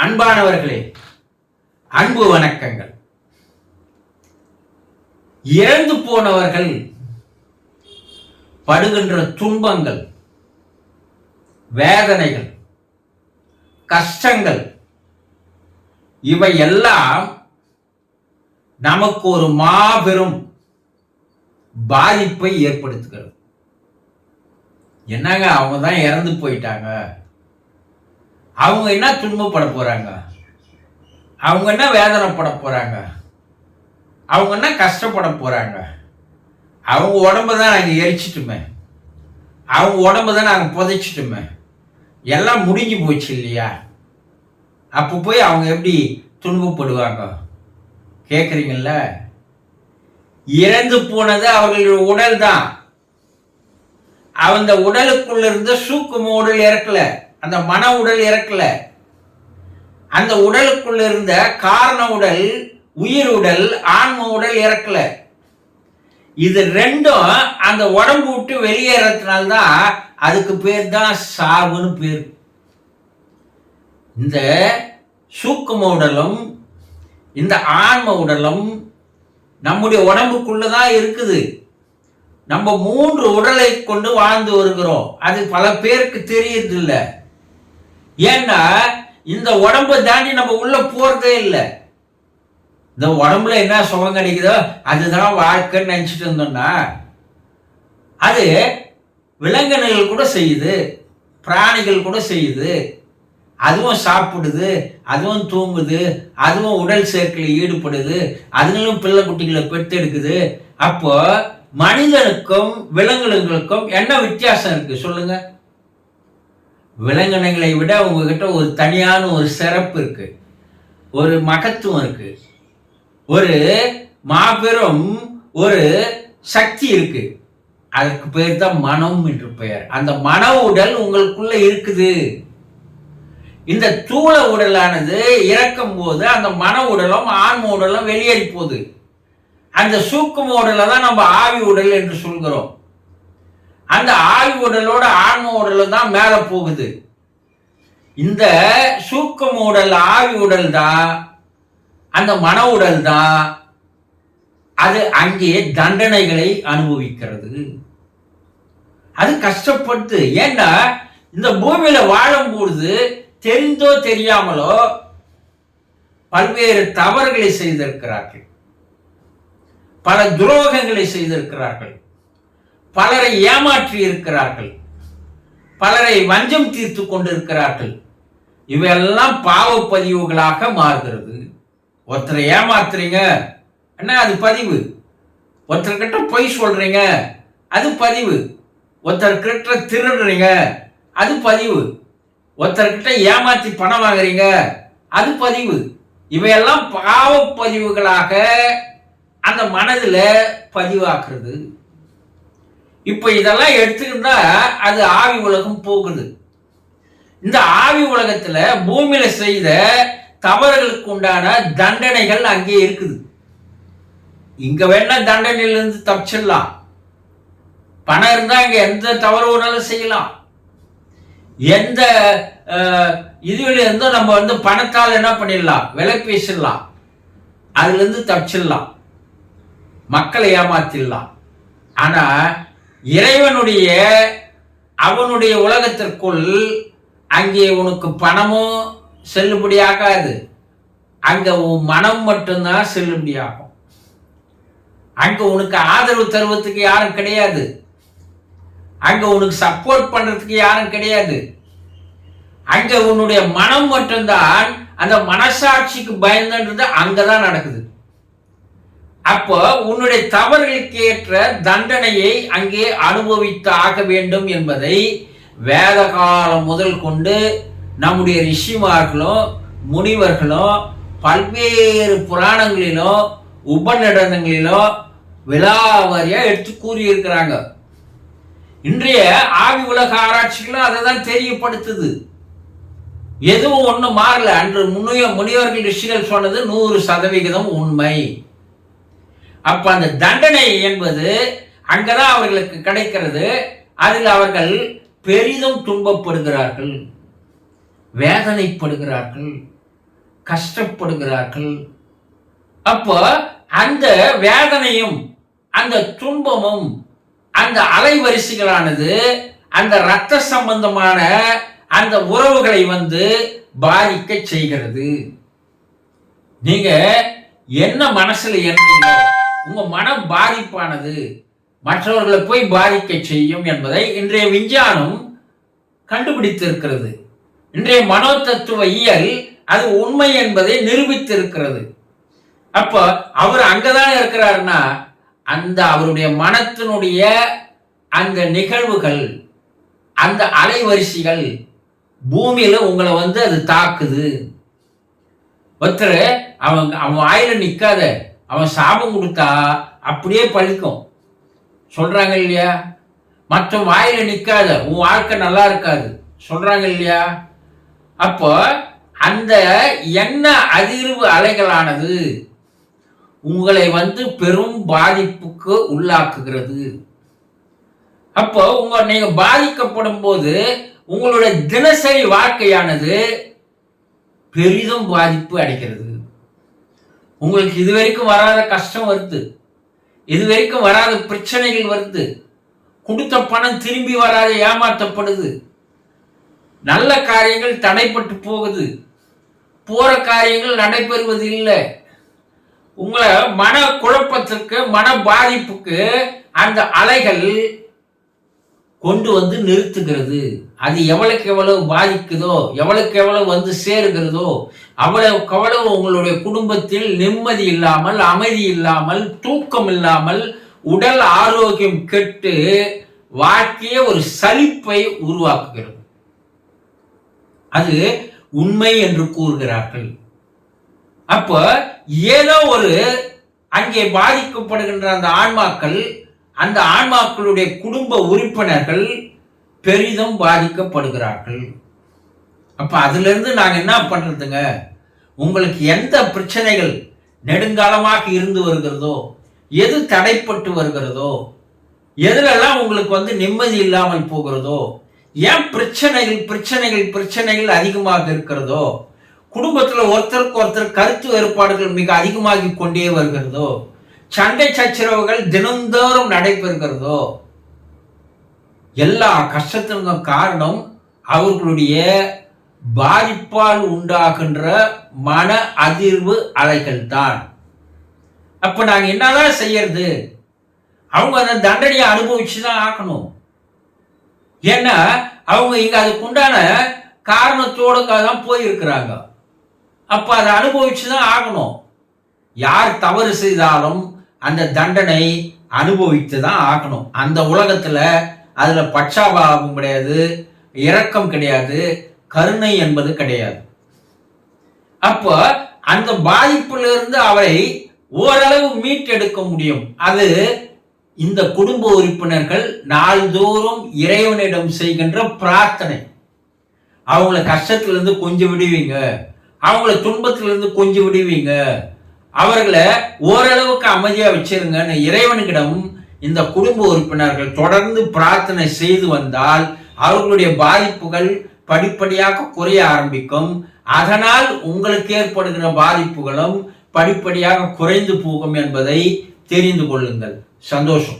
அன்பானவர்களே, அன்பு வணக்கங்கள். இறந்து போனவர்கள் படுகின்ற துன்பங்கள், வேதனைகள், கஷ்டங்கள் இவையெல்லாம் நமக்கு ஒரு மாபெரும் பாதிப்பை ஏற்படுத்துகிறது. என்னங்க, அவங்க தான் இறந்து போயிட்டாங்க, அவங்க என்ன துன்பப்பட போறாங்க, அவங்க என்ன வேதனைப்பட போறாங்க, அவங்க என்ன கஷ்டப்பட போறாங்க, அவங்க உடம்பு தான் நாங்கள் எரிச்சிட்டுமே, அவங்க உடம்பு தான் நாங்கள் புதைச்சிட்டுமே, எல்லாம் முடிஞ்சு போச்சு இல்லையா? அப்போ போய் அவங்க எப்படி துன்பப்படுவாங்க கேட்குறீங்கல்ல? இறந்து போனது அவர்களுடைய உடல் தான். அந்த உடலுக்குள்ள இருந்த சூக்கும உடல் இறக்கல, அந்த மன உடல் இறக்கல. அந்த உடலுக்குள்ள இருந்த காரண உடல், உயிர் உடல், ஆன்ம உடல் இறக்கல. இது ரெண்டும் அந்த உடம்பு விட்டு வெளியேறதுனால்தான் அதுக்கு பேர் தான் சாவுன்னு பேர். இந்த சூக்கும உடலும் இந்த ஆன்ம உடலும் நம்முடைய உடம்புக்குள்ளதான் இருக்குது. நம்ம 3 உடலை கொண்டு வாழ்ந்து வருகிறோம். அது பல பேருக்கு தெரியறது இல்லை. ஏன்னா இந்த உடம்பை தாண்டி நம்ம உள்ள போறதே இல்லை. இந்த உடம்புல என்ன சுகம் கிடைக்குதோ அதுதான் வாழ்க்கைன்னு நினைச்சிட்டு இருந்தோம்னா, அது விலங்கினங்கள் கூட செய்யுது, பிராணிகள் கூட செய்யுது. அதுவும் சாப்பிடுது, அதுவும் தூங்குது, அதுவும் உடல் சேர்க்கையில் ஈடுபடுது, அதுங்களும் பிள்ளை குட்டிகளை பெற்றெடுக்குது. அப்போ மனிதனுக்கும் விலங்கினங்களுக்கும் என்ன வித்தியாசம் இருக்கு சொல்லுங்க? விலங்கினங்களை விட உங்ககிட்ட ஒரு தனியான ஒரு சிறப்பு இருக்கு, ஒரு மகத்துவம் இருக்கு, ஒரு மாபெரும் ஒரு சக்தி இருக்கு. அதற்கு பெயர் தான் மனம் என்று பெயர். அந்த மன உடல் உங்களுக்குள்ள இருக்குது. இந்த தூள உடலானது இறக்கும் போது அந்த மன உடலும் ஆன்ம உடலும் வெளியேறி போகுது. அந்த சூக்கும உடலை தான் நம்ம ஆவி உடல் என்று சொல்கிறோம். அந்த ஆவி உடலோட ஆன்ம உடல் தான் மேல போகுது. இந்த சூக்கும உடல், ஆவி உடல் தான், அந்த மன உடல் தான், அது அங்கே தண்டனைகளை அனுபவிக்கிறது. அது கஷ்டப்பட்டு. ஏன்னா இந்த பூமியில வாழும்பொழுது தெரிந்தோ தெரியாமலோ பல்வேறு தவறுகளை செய்திருக்கிறார்கள், பல துரோகங்களை செய்திருக்கிறார்கள், பலரை ஏமாற்றி இருக்கிறார்கள், பலரை வஞ்சம் தீர்த்து கொண்டிருக்கிறார்கள். இவையெல்லாம் பாவப்பதிவுகளாக மாறுகிறது. ஒருத்தரை ஏமாத்துறீங்க என்ன, அது பதிவு. ஒருத்தர்கிட்ட பொய் சொல்றீங்க, அது பதிவு. ஒருத்தர்கிட்ட திருடுறீங்க, அது பதிவு. ஒருத்தர்கிட்ட ஏமாத்தி பணம் வாங்குறீங்க, அது பதிவு. இவையெல்லாம் பாவப்பதிவுகளாக அந்த மனதில் பதிவாக்குறது. இப்ப இதெல்லாம் எடுத்துக்கிட்டா அது ஆவி உலகம் போகுது. இந்த ஆவி உலகத்துல பூமியில செய்த தவறுகளுக்கு உண்டான தண்டனைகள் அங்கே இருக்குது. இங்க வேணா தண்டனையிலிருந்து தப்பிச்சிடலாம். பணம் இருந்தா இங்க எந்த தவறு வேணாலும் செய்யலாம். எந்த இதுல இருந்தும் நம்ம பணத்தால் என்ன பண்ணிடலாம், விலை பேசிடலாம், அதுல இருந்து தப்பிச்சிடலாம், மக்களை ஏமாத்திடலாம். ஆனா இறைவனுடைய அவனுடைய உலகத்திற்குள் அங்கே உனக்கு பணமும் செல்லுபடியாகாது. அங்க உன் மனம் மட்டும்தான் செல்லுபடியாகும். அங்க உனக்கு ஆதரவு தருவதற்கு யாரும் கிடையாது. அங்க உனக்கு சப்போர்ட் பண்றதுக்கு யாரும் கிடையாது. அங்க உன்னுடைய மனம் மட்டும்தான், அந்த மனசாட்சிக்கு பயந்துன்றது அங்கதான் நடக்குது. அப்போ உன்னுடைய தவறுகளுக்கு ஏற்ற தண்டனையை அங்கே அனுபவித்து ஆக வேண்டும் என்பதை வேத காலம் முதல் கொண்டு நம்முடைய ரிஷிமார்களும் முனிவர்களும் பல்வேறு புராணங்களிலும் உபநிடதங்களிலும் விலாவாரியா எடுத்து கூறியிருக்கிறாங்க. இன்றைய ஆவி உலக ஆராய்ச்சிகளும் அதை தான் தெரியப்படுத்துது. எதுவும் ஒண்ணு மாறல. அன்று முனிவர்கள் ரிஷிகள் சொன்னது 100% உண்மை. அப்ப அந்த தண்டனை என்பது அங்கதான் அவர்களுக்கு கிடைக்கிறது. அதில் அவர்கள் பெரிதும் துன்பப்படுகிறார்கள், வேதனைப்படுகிறார்கள். கஷ்டப்படுகிறார்கள். அப்போ அந்த வேதனையும் அந்த துன்பமும் அந்த அலைவரிசைகளானது அந்த இரத்த சம்பந்தமான அந்த உறவுகளை பாதிக்க செய்கிறது. நீங்க என்ன மனசுல எண்ணீங்களோ உங்க மன பாதிப்பானது மற்றவர்களை போய் பாதிக்க செய்யும் என்பதை இன்றைய விஞ்ஞானம் கண்டுபிடித்திருக்கிறது. இன்றைய மனோ தத்துவ இயல் அது உண்மை என்பதை நிரூபித்திருக்கிறது. அப்ப அவர் அங்கதான் இருக்கிறாருன்னா அந்த அவருடைய மனத்தினுடைய அந்த நிகழ்வுகள் அந்த அலைவரிசைகள் பூமியில உங்களை அது தாக்குது. ஒருத்தர் அவன் வாயில நிக்காத அவன் சாபம் கொடுத்தா அப்படியே பழிக்கும் சொல்றாங்க இல்லையா? மற்ற வாயில நிக்காத உன் வாழ்க்கை நல்லா இருக்காது சொல்றாங்க இல்லையா? அப்போ அந்த எண்ண அதிர்வு அலைகளானது உங்களை பெரும் பாதிப்புக்கு உள்ளாக்குகிறது. அப்போ நீங்க பாதிக்கப்படும் போது உங்களுடைய தினசரி வாழ்க்கையானது பெரிதும் பாதிப்பு அடைகிறது. உங்களுக்கு இதுவரைக்கும் வராத கஷ்டம் வருது, இதுவரைக்கும் வராத பிரச்சனைகள் வருது, கொடுத்த பணம் திரும்பி வராத ஏமாற்றப்படுது, நல்ல காரியங்கள் தடைப்பட்டு போகுது, போற காரியங்கள் நடைபெறுவது இல்லை. உங்களை மன குழப்பத்திற்கு மன பாதிப்புக்கு அந்த அலைகள் கொண்டு நிறுத்துகிறது. அது எவ்வளவுக்கு எவ்வளவு பாதிக்குதோ எவ்வளவுக்கு எவ்வளவு சேருகிறதோ அவ்வளவுக்கு அவ்வளவு உங்களுடைய குடும்பத்தில் நிம்மதி இல்லாமல் அமைதி இல்லாமல் தூக்கம் இல்லாமல் உடல் ஆரோக்கியம் கெட்டு வாழ்க்கையே ஒரு சலிப்பை உருவாக்குகிறது. அது உண்மை என்று கூறுகிறார்கள். அப்ப ஏதோ ஒரு அங்கே பாதிக்கப்படுகின்ற அந்த ஆன்மாக்கள் அந்த ஆன்மாக்களுடைய குடும்ப உறுப்பினர்கள் பெரிதும் பாதிக்கப்படுகிறார்கள். அப்ப அதுல இருந்து நாங்க என்ன பண்றதுங்க? உங்களுக்கு எந்த பிரச்சனைகள் நெடுங்காலமாக இருந்து வருகிறதோ, எது தடைப்பட்டு வருகிறதோ, எதுலெல்லாம் உங்களுக்கு நிம்மதி இல்லாமல் போகிறதோ, ஏன் பிரச்சனைகள் பிரச்சனைகள் பிரச்சனைகள் அதிகமாக இருக்கிறதோ, குடும்பத்துல ஒருத்தருக்கு ஒருத்தர் கருத்து வேறுபாடுகள் மிக அதிகமாகி கொண்டே வருகிறதோ, சண்டை சச்சரவுகள் தினந்தோறும் நடைபெறுகிறதோ, எல்லா கஷ்டத்திற்கும் காரணம் அவர்களுடைய பாதிப்பால் உண்டாகின்ற மன அதிர்வு அலைகள் தான். அப்ப நாங்க என்னதான் செய்யறது? அவங்க அந்த தண்டனையை அனுபவிச்சுதான் ஆக்கணும். ஏன்னா அவங்க இங்க அதுக்குண்டான காரணத்தோடு தான் போயிருக்கிறாங்க. அப்ப அதை அனுபவிச்சுதான் ஆகணும். யார் தவறு செய்தாலும் அந்த தண்டனை அனுபவித்துதான் ஆகணும். அந்த உலகத்துல அதுல பட்சாபாவம் கிடையாது, இரக்கம் கிடையாது, கருணை என்பது கிடையாது. அப்ப அந்த பாதிப்பிலிருந்து அவரை ஓரளவு மீட்டெடுக்க முடியும். அது இந்த குடும்ப உறுப்பினர்கள் நாள்தோறும் இறைவனிடம் செய்கின்ற பிரார்த்தனை. அவங்கள கஷ்டத்திலிருந்து கொஞ்சம் விடுவீங்க, அவங்கள துன்பத்திலிருந்து கொஞ்சம் விடுவீங்க, அவர்களை ஓரளவுக்கு அமைதியா வச்சிருங்கன்னு இறைவனுக்கிடம் இந்த குடும்ப உறுப்பினர்கள் தொடர்ந்து பிரார்த்தனை செய்து வந்தால் அவர்களுடைய பாதிப்புகள் படிப்படியாக குறைய ஆரம்பிக்கும். அதனால் உங்களுக்கு ஏற்படுகிற பாதிப்புகளும் படிப்படியாக குறைந்து போகும் என்பதை தெரிந்து கொள்ளுங்கள். சந்தோஷம்.